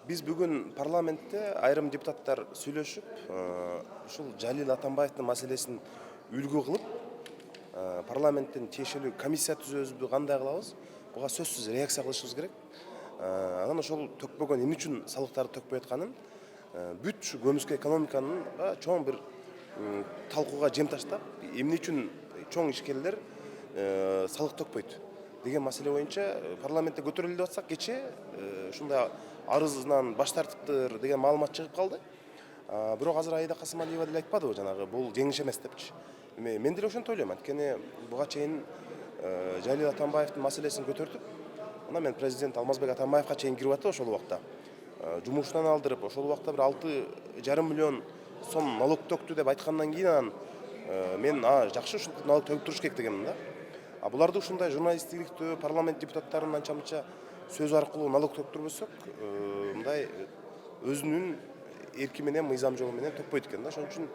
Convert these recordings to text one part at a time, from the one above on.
Биз бүгүн парламентте айрым депутаттар сүйлөшүп, ушул Жалил Атамбаевдин маселесин үлгү кылып, парламенттин тиешелүү комиссия түзөбүзбү кандай кылабыз? Буга сөзсүз реакция кылышыбыз керек. Анан ошол төкпөгөн эмне үчүн салыктарды төкпөй атканын бүт ушу көмүскө экономиканын чоң бир талкууга жем таштап, эмне үчүн чоң ишкерлер салык төкпөйт деген маселе боюнча парламентте көтөрүлүп атсак, кечээ ушундай арызынан баш тартыптыр деген маалымат чыгып калды. Бирок азыр Аида Касымалиева деле айтпадыбы жанагы бул жеңиш эмес депчи. Мен деле ошентип ойлойм. Анткени буга чейин Жалил Атамбаевдин маселесин көтөрдүк. Мына мен президент Алмазбек Атамбаевга чейин кирип аттым ошол убакта. Жумушунан алдырып, ошол убакта бир 6,5 миллион сом налог төктү деп айткандан кийин анан мен жакшы ушинтип налог төгүп туруш керек дегенмин да. Буларды ушундай журналисттиктүү парламент депутаттарынын анча мынча сөз аркылуу налог төктүрбөсөк, мындай өзүнүн эрки менен, мыйзам жолу менен төкпөйт экен да. Ошон үчүн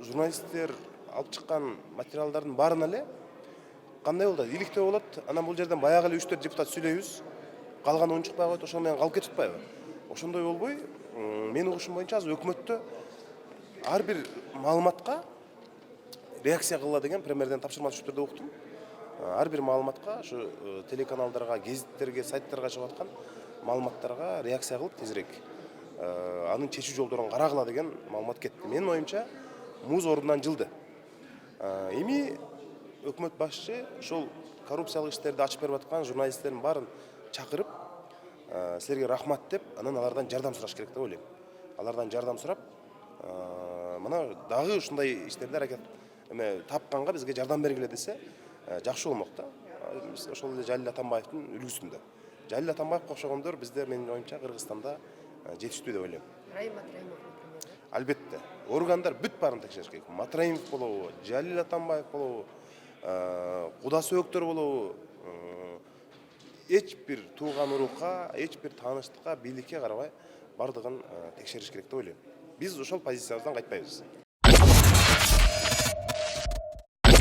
журналисттер алып чыккан материалдардын баарына эле кандай болот? Иликтөө болот. Анан бул жерден баягы эле 3-4 депутат сүйлөйбүз. Калганы унчукпай койот, ошол менен калып кетип атпайбы? Ошондой болбой, менин угушум боюнча азыр өкмөттө ар бир маалыматка реакция кылгыла деген премьерден тапшырма түшүптүр деп уктум. Ар бир маалыматка, ушу телеканалдарга, гезиттерге, сайттарга чыгып аткан маалыматтарга реакция кылып тезирээк анын чечүү жолдорун карагыла деген маалымат кетти. Менин оюмча муз ордунан жылды. Эми өкмөт башчы ошол коррупциялык иштерди ачып берип аткан журналисттердин баарын чакырып, силерге рахмат деп, анан алардан жардам сураш керек деп ойлойм. Алардан жардам сурап, мына дагы ушундай иштерде аракет тапканга бизге жардам бергиле десе, жакшы болмок да. Ошол эле Жалил Атамбаевдин үлгүсүндө. Жалил Атамбаевге окшогондор бизде, менин оюмча, Кыргызстанда жетиштүү деп ойлойм. Раим Матраимов, например. Албетте. Органдар бүт баарын текшериш керек. Матраимов болобу, Жалил Атамбаев болобу, куда сөөктөр болобу, эч бир тууган урукка, эч бир тааныштыкка, бийликке карабай бардыгын текшериш керек деп ойлойм. Биз ошол позициябыздан кайтпайбыз.